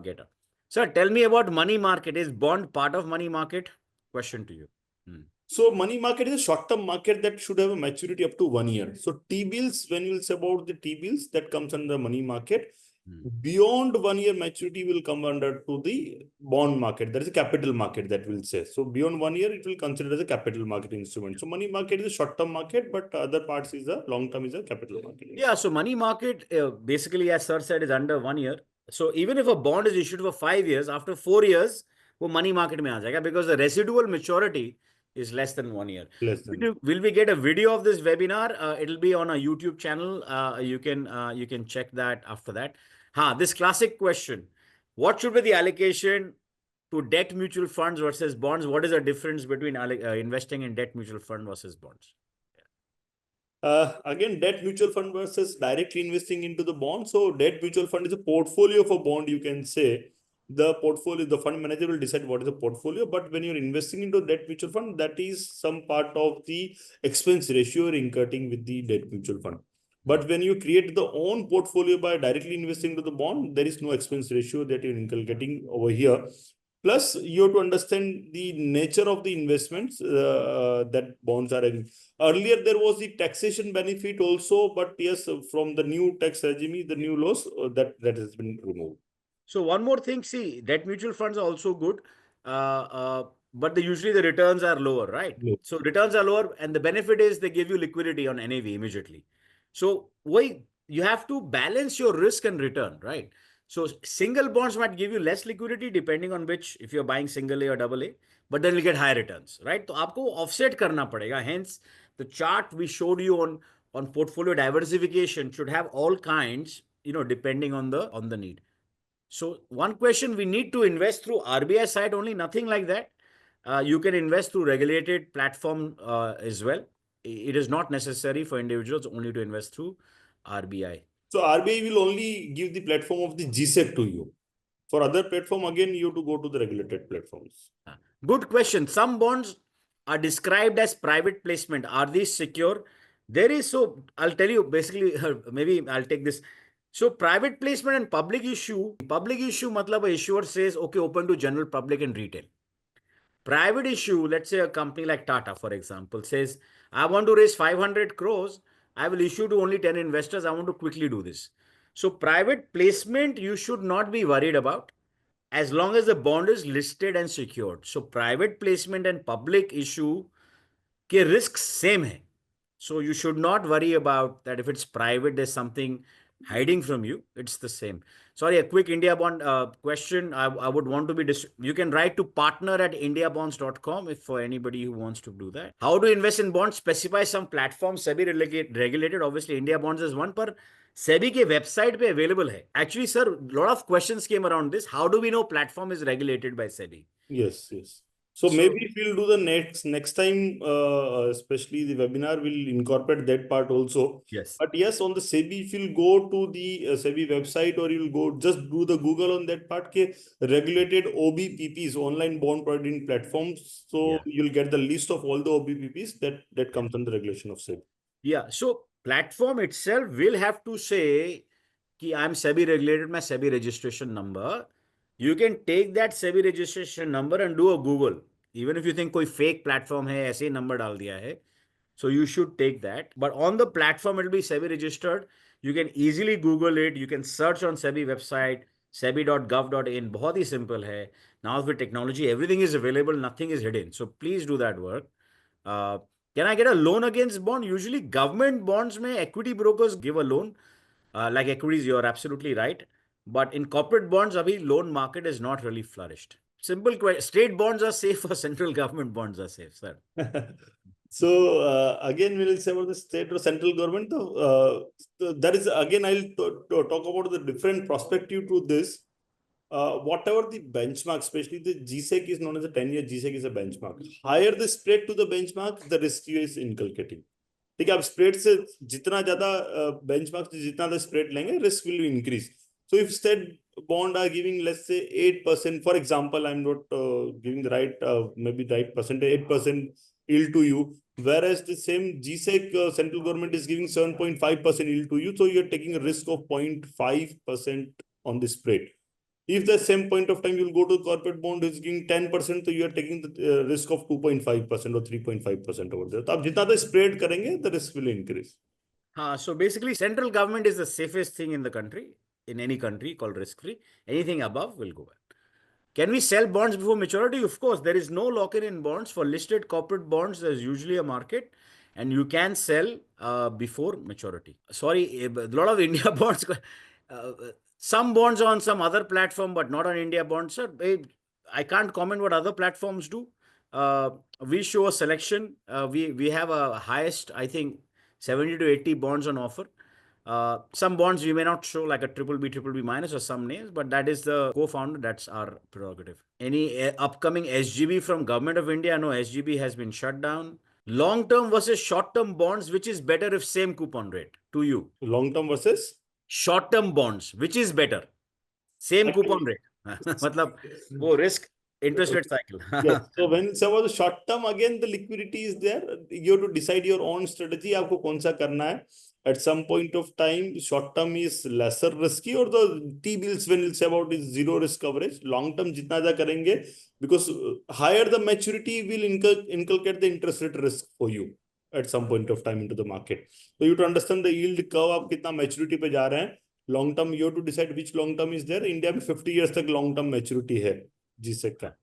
get up. Sir, tell me about money market. Is bond part of money market? Question to you. So money market is a short-term market that should have a maturity up to 1 year. So T-bills, when you will say about the T-bills, that comes under money market. Beyond 1 year maturity will come under to the bond market. That is a capital market that will say. So beyond 1 year, it will consider as a capital market instrument. So money market is a short-term market, but other parts is a long-term is a capital market. Yeah, so money market, basically, as sir said, is under 1 year. So even if a bond is issued for 5 years, after 4 years, वो money market में आ जाएगा because the residual maturity is less than 1 year. Will we get a video of this webinar? It'll be on a YouTube channel. You can check that after that. This classic question: what should be the allocation to debt mutual funds versus bonds? What is the difference between investing in debt mutual fund versus bonds? Again, debt mutual fund versus directly investing into the bond. So debt mutual fund is a portfolio of a bond, you can say. The portfolio, the fund manager will decide what is the portfolio. But when you're investing into debt mutual fund, that is some part of the expense ratio you're incurring with the debt mutual fund. But when you create the own portfolio by directly investing into the bond, there is no expense ratio that you're inculcating over here. Plus, you have to understand the nature of the investments that bonds are having. Earlier, there was the taxation benefit also, but yes, from the new tax regime, the new laws, that has been removed. So one more thing, see, debt mutual funds are also good, but usually the returns are lower, right? Yeah. So returns are lower, and the benefit is they give you liquidity on NAV immediately. So you have to balance your risk and return, right? So single bonds might give you less liquidity depending on which, if you're buying single A or double A, but then you'll get higher returns, right? So आपको offset करना पड़ेगा. Hence, the chart we showed you on portfolio diversification should have all kinds, depending on the need. So one question, we need to invest through RBI side only, nothing like that. You can invest through regulated platform as well. It is not necessary for individuals only to invest through RBI. So RBI will only give the platform of the GSEC to you. For other platform, again, you have to go to the regulated platforms. Good question. Some bonds are described as private placement. Are these secure? I'll tell you, basically, maybe I'll take this. So private placement and public issue matlab a issuer says, okay, open to general public and retail. Private issue, let's say a company like Tata, for example, says, I want to raise 500 crores. I will issue to only 10 investors. I want to quickly do this. So private placement, you should not be worried about as long as the bond is listed and secured. So private placement and public issue ke risks same hai. So you should not worry about that. If it's private, there's something hiding from you. It's the same. Sorry, a quick IndiaBond question. I would want to be, you can write to partner@indiabonds.com if for anybody who wants to do that. How to invest in bonds? Specify some platforms, SEBI regulated. Obviously, IndiaBonds is one, but SEBI ke website pe available hai. Actually, sir, a lot of questions came around this. How do we know platform is regulated by SEBI? Yes. So maybe if we'll do the next time, especially the webinar, we'll incorporate that part also. Yes. But yes, on the SEBI, if you'll go to the SEBI website, or you'll go just do the Google on that part, regulated OBPPs, online bond providing platforms. So Yeah. you'll get the list of all the OBPPs that comes under regulation of SEBI. Yeah. So platform itself will have to say कि I'm SEBI regulated, my SEBI registration number. You can take that SEBI registration number and do a Google. Even if you think कोई fake platform है, ऐसे ही number डाल दिया है. So you should take that. But on the platform, it will be SEBI registered. You can easily Google it. You can search on SEBI website, sebi.gov.in. बहुत ही simple है. Now with technology, everything is available. Nothing is hidden. So please do that work. Can I get a loan against bond? Usually government bonds में equity brokers give a loan. Like equities, you're absolutely right. But in corporate bonds, abhi loan market is not really flourished. Simple question. State bonds are safe or central government bonds are safe, sir? So again, we will say about the state or central government. That is again, I'll talk about the different perspective to this. Whatever the benchmark, especially the GSEC is known as a 10-year GSEC is a benchmark. Higher the spread to the benchmark, the risk you is inculcating. ठीक है, आप spread से जितना ज्यादा benchmark से जितना spread लेंगे, risk will increase. So if state bond are giving, let's say 8%, for example, I'm not giving the right, maybe right percentage, 8% yield to you, whereas the same GSEC central government is giving 7.5% yield to you, so you're taking a risk of 0.5% on the spread. If the same point of time you'll go to corporate bond is giving 10%, so you are taking the risk of 2.5% or 3.5% over there. So आप जितना spread करेंगे, the risk will increase. So basically, central government is the safest thing in the country, in any country, called risk-free. Anything above will go back. Can we sell bonds before maturity? Of course, there is no lock-in in bonds. For listed corporate bonds, there's usually a market, and you can sell before maturity. Sorry, a lot of India bonds. Some bonds on some other platform, but not on India bonds. Sir, I can't comment what other platforms do. We show a selection. We have a highest, I think, 70 to 80 bonds on offer. Some bonds we may not show, like a BBB minus or some names, but that is the co-founder. That's our prerogative. Any upcoming SGB from Government of India? No, SGB has been shut down. Long-term versus short-term bonds, which is better if same coupon rate to you? Long-term versus? Short-term bonds, which is better? Same coupon rate. मतलब वो risk interest rate cycle. Yes. So when it's about the short term, again the liquidity is there. You have to decide your own strategy. आपको कौन सा करना है? At some point of time, short term is lesser risky, or the T-bills when it's about is zero risk coverage. Long term जितना ज़्यादा करेंगे, because higher the maturity will inculcate the interest rate risk for you at some point of time into the market. So you have to understand the yield curve, आप कितना maturity पे जा रहे हैं. Long term, you have to decide which long term is there. India में 50 years तक long term maturity है GSEC का.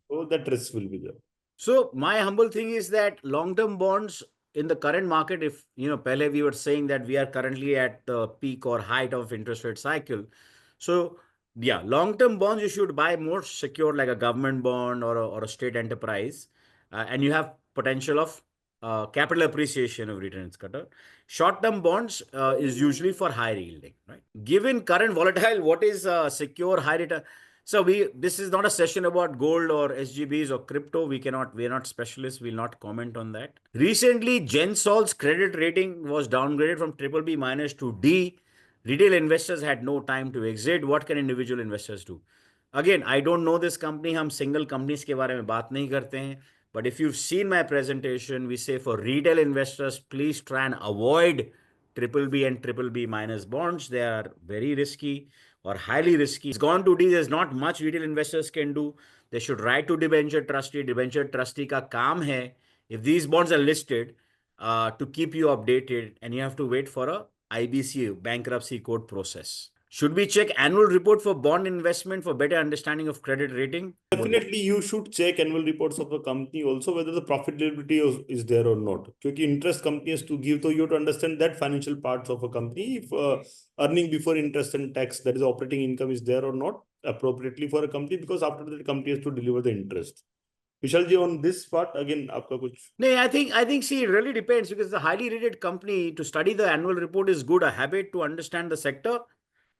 So that risk will be there. So my humble thing is that long-term bonds in the current market, if, you know, pehle we were saying that we are currently at the peak or height of interest rate cycle. So yeah, long-term bonds, you should buy more secure, like a government bond or a state enterprise. And you have potential of capital appreciation of returns cutter. Short-term bonds is usually for high yielding, right? Given current volatile, what is secure high return? So this is not a session about gold or SGBs or crypto. We are not specialists. We'll not comment on that. Recently, Gensol's credit rating was downgraded from BBB minus to D. Retail investors had no time to exit. What can individual investors do? Again, I don't know this company. हम single companies के बारे में बात नहीं करते हैं. But if you've seen my presentation, we say for retail investors, please try and avoid BBB and BBB minus bonds. They are very risky or highly risky. It's gone to D. There's not much retail investors can do. They should write to debenture trustee. Debenture trustee का काम है, if these bonds are listed, to keep you updated, and you have to wait for a IBC, bankruptcy court process. Should we check annual report for bond investment for better understanding of credit rating? Definitely, you should check annual reports of a company also, whether the profitability is there or not. Because interest company has to give, so you have to understand that financial parts of a company. If earning before interest and tax, that is operating income, is there or not appropriately for a company, because after that, the company has to deliver the interest. Vishal ji, on this part, again, आपका कुछ? No, I think, see, it really depends, because the highly rated company, to study the annual report is good, a habit to understand the sector.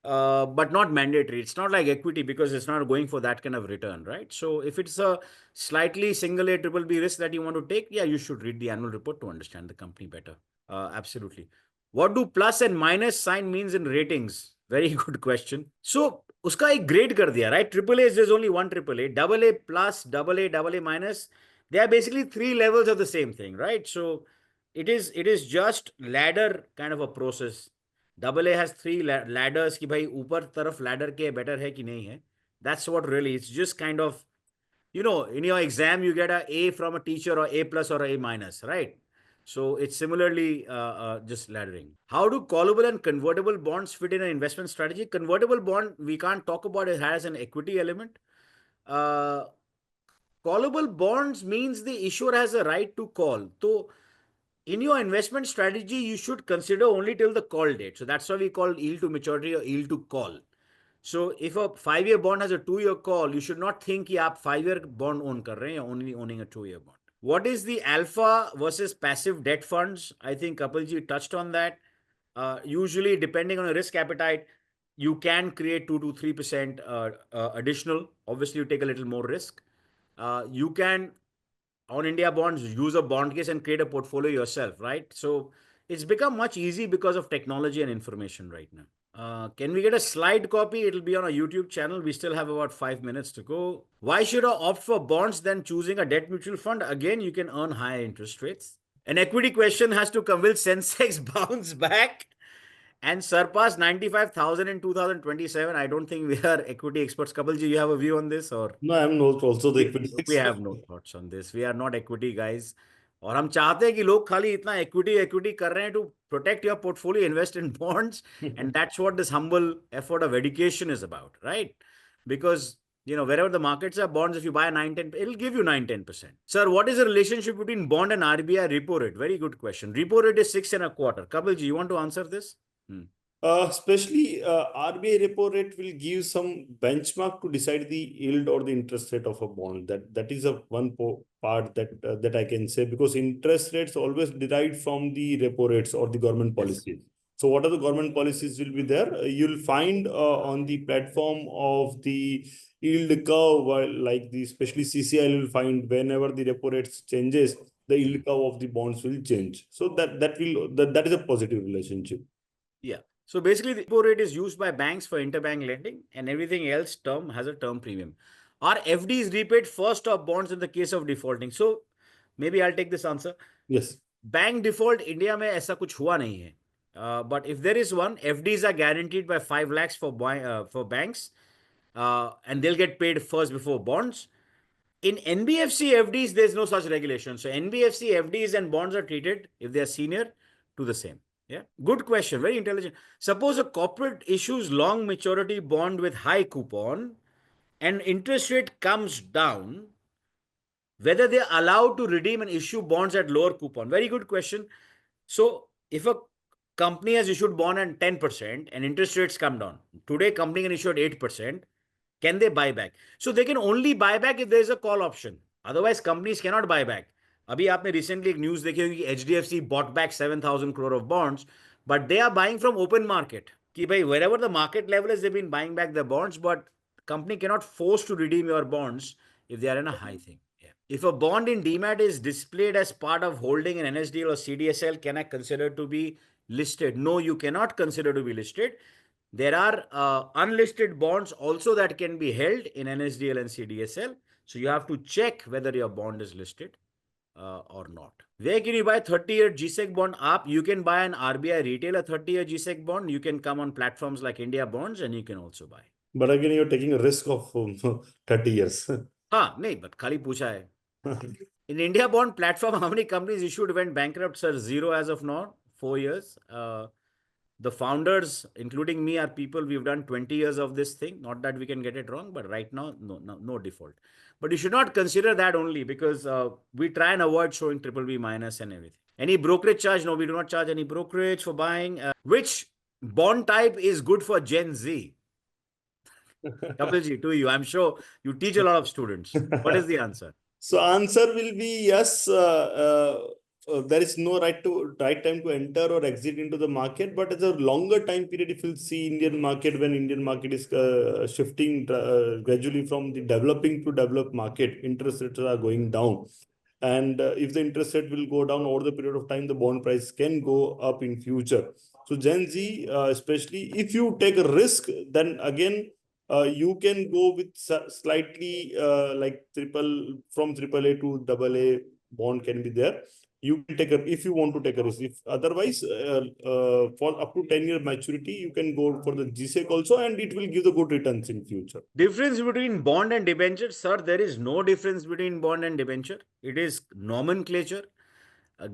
but not mandatory. It's not like equity because it's not going for that kind of return, right? So if it's a slightly single A, triple B risk that you want to take, yeah, you should read the annual report to understand the company better. Absolutely. What do plus and minus sign means in ratings? Very good question. So uska ek grade kar diya, right? Triple A, there's only one triple A. Double A plus, double A minus. They are basically three levels of the same thing, right? So it is just ladder kind of a process. Double A has three ladders कि भाई ऊपर तरफ ladder के better है कि नहीं है. That's what really, it's just kind of, you know, in your exam you get a from a teacher or A plus or A minus, right? So it's similarly just laddering. How do callable and convertible bonds fit in an investment strategy? Convertible bond, we can't talk about it as an equity element. Callable bonds means the issuer has a right to call. So in your investment strategy, you should consider only till the call date. So that's why we call yield to maturity or yield to call. So if a 5-year bond has a 2-year call, you should not think कि आप 5-year bond own कर रहे हैं, you're only owning a 2-year bond. What is the alpha versus passive debt funds? I think Kapilji touched on that. Usually, depending on a risk appetite, you can create 2 to 3% additional. Obviously, you take a little more risk. You can, on India bonds, use a bond case and create a portfolio yourself, right? So it's become much easy because of technology and information right now. Can we get a slide copy? It'll be on our YouTube channel. We still have about 5 minutes to go. Why should I opt for bonds than choosing a debt mutual fund? Again, you can earn higher interest rates. An equity question has to come. Will Sensex bounce back and surpass 95,000 in 2027? I don't think we are equity experts. Kapilji, you have a view on this? Or No, I'm not also the equity we expert. have no thoughts on this. We are not equity guys. और हम चाहते हैं कि लोग खाली इतना equity कर रहे हैं to protect your portfolio, invest in bonds, and that's what this humble effort of education is about, right? Because you know, wherever the markets are, bonds, if you buy a 9-10, it'll give you 9-10%. Sir, what is the relationship between bond and RBI repo rate? Very good question. Repo rate is 6.25. Kapilji, you want to answer this? Especially RBI repo rate will give some benchmark to decide the yield or the interest rate of a bond. That is a one part that I can say, because interest rates always derived from the repo rates or the government policies. So what are the government policies will be there? You'll find on the platform of the yield curve, like the especially CCI will find whenever the repo rates changes, the yield curve of the bonds will change. So that is a positive relationship. Yeah. So basically, the repo rate is used by banks for interbank lending, and everything else term has a term premium. Are FDs repaid first or bonds in the case of defaulting? So maybe I'll take this answer. Yes. Bank default India में ऐसा कुछ हुआ नहीं है. But if there is one, FDs are guaranteed by 5 lakhs for banks, and they'll get paid first before bonds. In NBFC FDs, there's no such regulation. So NBFC FDs and bonds are treated, if they are senior, to the same. Yeah, good question. Very intelligent. Suppose a corporate issues long maturity bond with high coupon and interest rate comes down, whether they're allowed to redeem and issue bonds at lower coupon. Very good question. So if a company has issued bond at 10% and interest rates come down, today company can issue at 8%, can they buy back? So they can only buy back if there is a call option. Otherwise, companies cannot buy back. अभी आपने recently एक news देखी होगी कि HDFC bought back 7,000 crore of bonds, but they are buying from open market. कि भाई wherever the market level is, they've been buying back their bonds, but company cannot force to redeem your bonds if they are in a high thing. Yeah. If a bond in DMAT is displayed as part of holding an NSDL or CDSL, can I consider to be listed? No, you cannot consider to be listed. There are unlisted bonds also that can be held in NSDL and CDSL. So you have to check whether your bond is listed or not. Where can you buy 30-year GSEC bond? You can buy an RBI retail a 30-year GSEC bond. You can come on platforms like IndiaBonds and you can also buy. But again, you're taking a risk of 30 years. हाँ नहीं, but खाली पूछा है. In IndiaBond platform, how many companies issued went bankrupt? Sir, 0 as of now, 4 years. The founders, including me, are people, we've done 20 years of this thing. Not that we can get it wrong, but right now, no default. But you should not consider that only, because we try and avoid showing BBB minus and everything. Any brokerage charge? No, we do not charge any brokerage for buying. Which bond type is good for Gen Z? Kapilji, to you. I'm sure you teach a lot of students. What is the answer? So answer will be yes. there is no right time to enter or exit into the market. But as a longer time period, if you'll see Indian market, when Indian market is shifting gradually from the developing to developed market, interest rates are going down. And if the interest rate will go down over the period of time, the bond price can go up in future. So Gen Z, especially if you take a risk, then again, you can go with slightly like from triple A to double A bond can be there. You can take if you want to take a risk. If otherwise, for up to 10-year maturity, you can go for the GSEC also, and it will give the good returns in future. Difference between bond and debenture, sir, there is no difference between bond and debenture. It is nomenclature.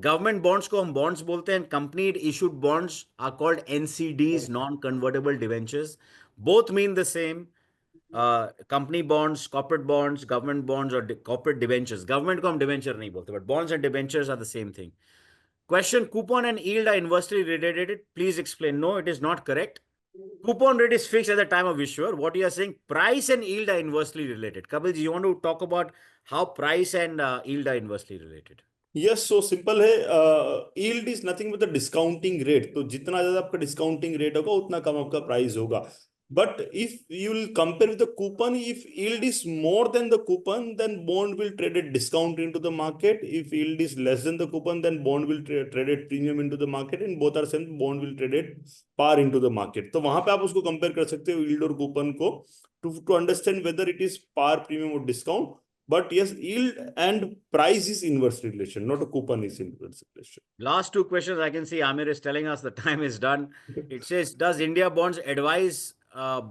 Government bonds को हम bonds बोलते हैं, company issued bonds are called NCDs, non-convertible debentures. Both mean the same. Company bonds, corporate bonds, government bonds, or corporate debentures. Government को हम debenture नहीं बोलते, but bonds and debentures are the same thing. Question: coupon and yield are inversely related. Please explain. No, it is not correct. Coupon rate is fixed at the time of issue. What you are saying, price and yield are inversely related. Kapil ji, you want to talk about how price and yield are inversely related? Yes, so simple है. Yield is nothing but the discounting rate. तो जितना ज़्यादा आपका discounting rate होगा, उतना कम आपका price होगा. But if you will compare with the coupon, if yield is more than the coupon, then bond will trade at discount into the market. If yield is less than the coupon, then bond will trade at premium into the market, and both are same. Bond will trade at par into the market. तो वहाँ पे आप उसको compare कर सकते हो yield और coupon को to understand whether it is par, premium or discount. But yes, yield and price is inverse relation, not a coupon is inverse relation. Last two questions. I can see Amir is telling us the time is done. It says, does IndiaBonds advise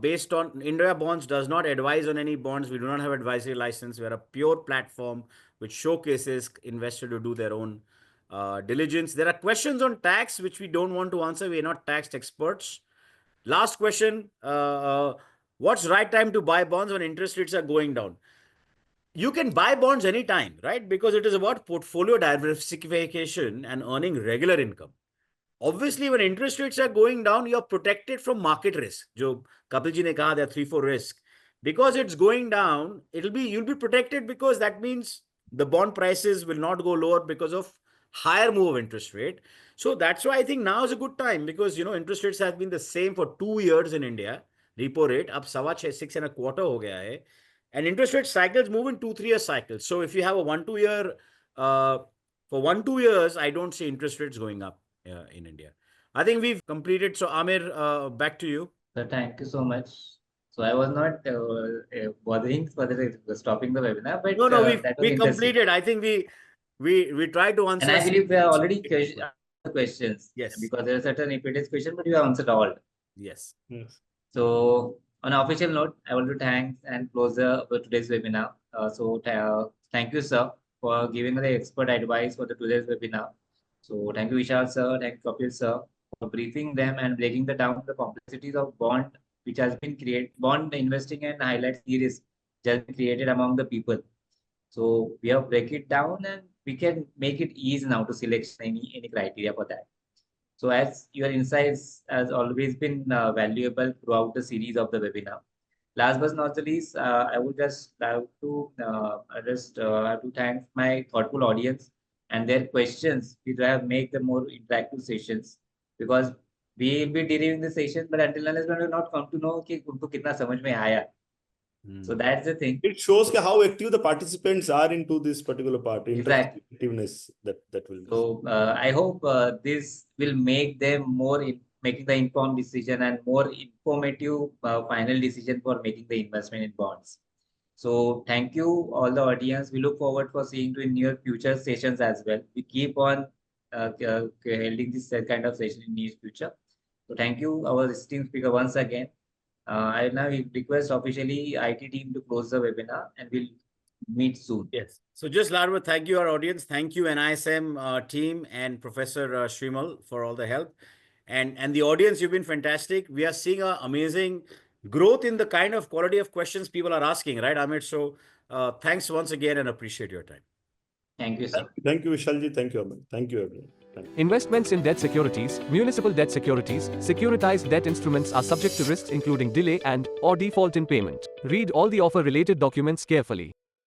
based on IndiaBonds does not advise on any bonds. We do not have advisory license. We are a pure platform which showcases investors to do their own diligence. There are questions on tax which we don't want to answer. We are not tax experts. Last question. What's right time to buy bonds when interest rates are going down? You can buy bonds anytime, right? Because it is about portfolio diversification and earning regular income. Obviously, when interest rates are going down, you're protected from market risk. Jo Kapil ji ne kaha, there are 3-4 risks. Because it's going down, you'll be protected, because that means the bond prices will not go lower because of higher move of interest rate. So that's why I think now is a good time, because interest rates have been the same for 2 years in India. Repo rate up 6.25% ho gaya hai. And interest rate cycles move in 2-3 year cycles. So if you have a 1-2 year, for 1-2 years, I don't see interest rates going up in India. I think we've completed. So Amir, back to you. Sir, thank you so much. So I was not bothering further stopping the webinar, but no, we completed. I think we tried to answer. And I believe we are already questions. Yes. Because there are certain repeated questions, but you have answered all. Yes. So on an official note, I want to thank and close today's webinar. Thank you, sir, for giving the expert advice for today's webinar. So thank you, Vishal, sir. Thank you, Kapil, sir, for briefing them and breaking down the complexities of bond, which has been created, bond investing, and highlights the risk just created among the people. So we have break it down, and we can make it easy now to select any criteria for that. So as your insights has always been valuable throughout the series of the webinar. Last but not the least, I would just have to thank my thoughtful audience and their questions, which have made the more interactive sessions, because we will be delivering the session, but until unless we will not come to know कि उनको कितना समझ में आया. So that's the thing. It shows how active the participants are into this particular part. Exactly. Interactiveness that will. So I hope this will make them more making the informed decision and more informative final decision for making the investment in bonds. So thank you all the audience. We look forward for seeing you in near future sessions as well. We keep on holding this kind of session in near future. So thank you, our esteemed speaker, once again. I now request officially IT team to close the webinar, and we'll meet soon. Yes. So just Larva, thank you, our audience. Thank you, NISM team and Professor Shrimal for all the help. And the audience, you've been fantastic. We are seeing an amazing growth in the kind of quality of questions people are asking, right, Amit? So thanks once again and appreciate your time. Thank you, sir. Thank you, Vishalji. Thank you, Amit. Thank you, everyone. Investments in debt securities, municipal debt securities, securitized debt instruments are subject to risks including delay and/or default in payment. Read all the offer-related documents carefully.